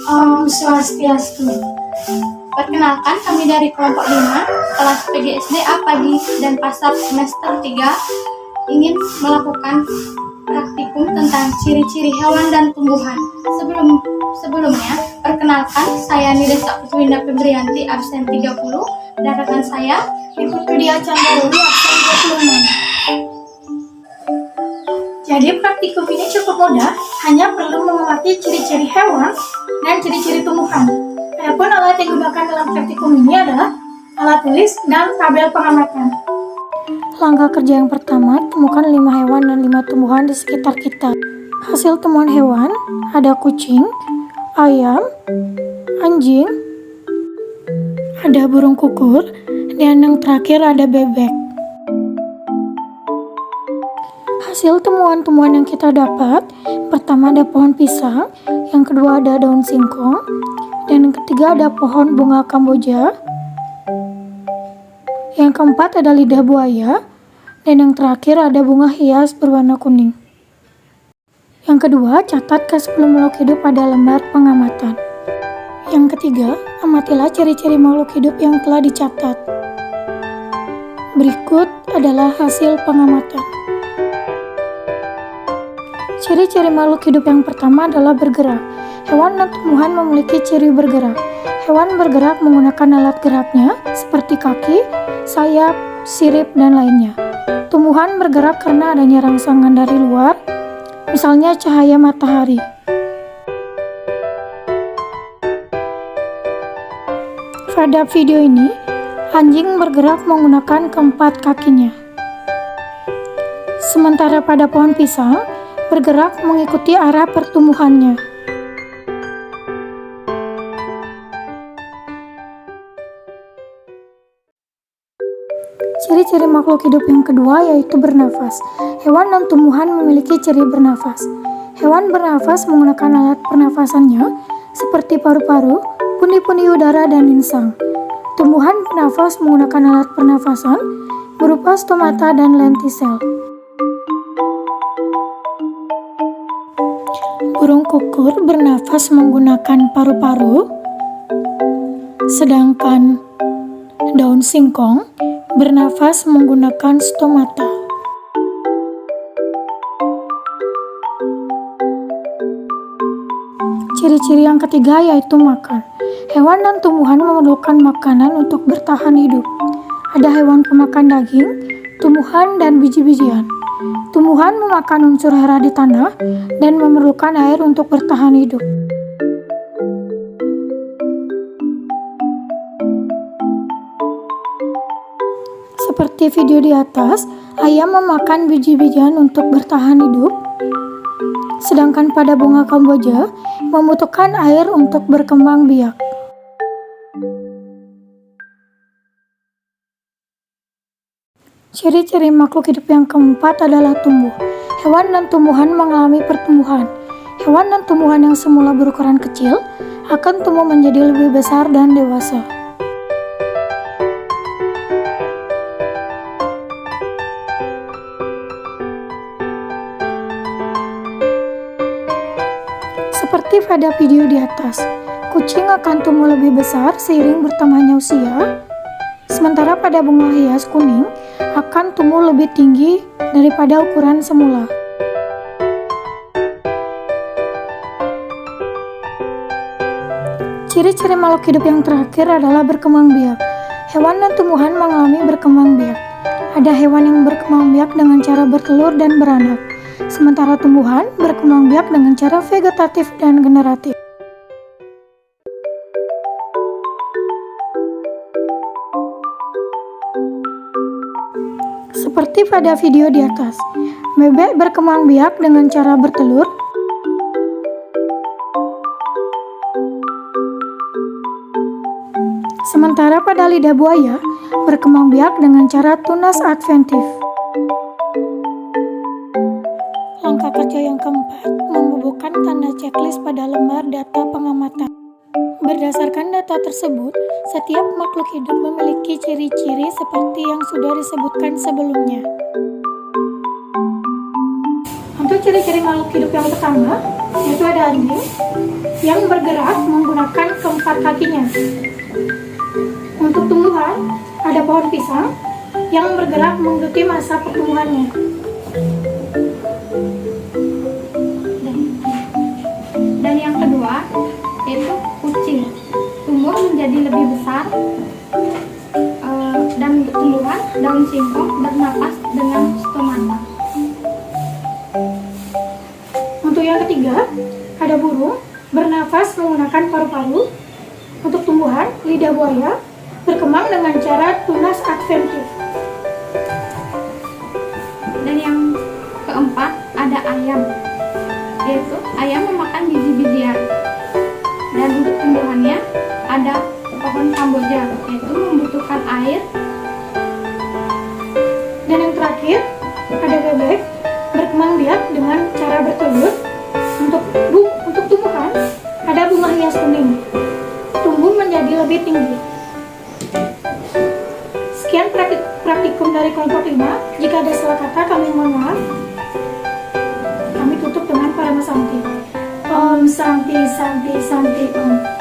Om Swastiastu. Perkenalkan, kami dari kelompok 5, kelas PGSD A Pagi dan Pasar semester 3 ingin melakukan praktikum tentang ciri-ciri hewan dan tumbuhan. Sebelumnya, perkenalkan, saya Nidesa Putwinda Febrianti, absen 30, dan rekan saya, Ibu Widya Chandrawati, absen 26. Jadi praktikum ini cukup mudah, hanya perlu mengamati ciri-ciri hewan dan ciri-ciri tumbuhan. Adapun alat yang digunakan dalam praktikum ini adalah alat tulis dan tabel pengamatan. Langkah kerja yang pertama, temukan 5 hewan dan 5 tumbuhan di sekitar kita. Hasil temuan hewan ada kucing, ayam, anjing, ada burung kukur, dan yang terakhir ada bebek. Hasil temuan-temuan yang kita dapat, pertama ada pohon pisang, yang kedua ada daun singkong, dan yang ketiga ada pohon bunga kamboja, yang keempat ada lidah buaya, dan yang terakhir ada bunga hias berwarna kuning. Yang kedua, catat ke-10 makhluk hidup pada lembar pengamatan. Yang ketiga, amatilah ciri-ciri makhluk hidup yang telah dicatat. Berikut adalah hasil pengamatan. Ciri-ciri makhluk hidup yang pertama adalah bergerak. Hewan dan tumbuhan memiliki ciri bergerak. Hewan bergerak menggunakan alat geraknya seperti kaki, sayap, sirip, dan lainnya. Tumbuhan bergerak karena adanya rangsangan dari luar, misalnya cahaya matahari. Pada video ini, anjing bergerak menggunakan keempat kakinya. Sementara pada pohon pisang, bergerak mengikuti arah pertumbuhannya. Ciri-ciri makhluk hidup yang kedua yaitu bernafas. Hewan dan tumbuhan memiliki ciri bernafas. Hewan bernafas menggunakan alat pernafasannya seperti paru-paru, pundi-pundi udara, dan insang. Tumbuhan bernafas menggunakan alat pernafasan berupa stomata dan lentisel. Burung kukur bernafas menggunakan paru-paru, sedangkan daun singkong bernafas menggunakan stomata. Ciri-ciri yang ketiga yaitu makan. Hewan dan tumbuhan memerlukan makanan untuk bertahan hidup. Ada hewan pemakan daging, tumbuhan, dan biji-bijian. Tumbuhan memakan unsur hara di tanah dan memerlukan air untuk bertahan hidup. Seperti video di atas, ayam memakan biji-bijian untuk bertahan hidup, sedangkan pada bunga kamboja membutuhkan air untuk berkembang biak. Ciri-ciri makhluk hidup yang keempat adalah tumbuh. Hewan dan tumbuhan mengalami pertumbuhan. Hewan dan tumbuhan yang semula berukuran kecil akan tumbuh menjadi lebih besar dan dewasa. Seperti pada video di atas, kucing akan tumbuh lebih besar seiring bertambahnya usia, sementara pada bunga hias kuning akan tumbuh lebih tinggi daripada ukuran semula. Ciri-ciri makhluk hidup yang terakhir adalah berkembang biak. Hewan dan tumbuhan mengalami berkembang biak. Ada hewan yang berkembang biak dengan cara bertelur dan beranak, sementara tumbuhan berkembang biak dengan cara vegetatif dan generatif. Seperti pada video di atas, bebek berkembang biak dengan cara bertelur, sementara pada lidah buaya berkembang biak dengan cara tunas adventif. Langkah kerja yang keempat, membubuhkan tanda checklist pada lembar data pengamatan. Berdasarkan data tersebut, setiap makhluk hidup memiliki ciri-ciri seperti yang sudah disebutkan sebelumnya. Untuk Untuk ciri-ciri makhluk hidup yang pertama, yaitu ada anjing yang bergerak menggunakan keempat kakinya. Untuk tumbuhan, ada pohon pisang yang bergerak mengikuti masa pertumbuhannya. Dan yang kedua, yaitu kucing. Tumbuh menjadi lebih besar, dan untuk tumbuhan, daun singkong bernapas dengan stomata. Untuk yang ketiga, ada burung bernafas menggunakan paru-paru. Untuk tumbuhan, lidah buaya berkembang dengan cara tunas adventif. Dan yang keempat, ada ayam, yaitu ayam memakan biji-bijian. Dan untuk tumbuhannya, ada pohon kamboja, yaitu membutuhkan air. Dan yang terakhir, ada bebek berkembang biak dengan cara bertelur. Untuk tumbuhan, ada bunga hias kuning, tumbuh menjadi lebih tinggi. Sekian praktikum dari kelompok 5. Jika ada salah kata, kami mohon maaf. Kami tutup dengan Parama Santi. Om Santi Santi Santi Om.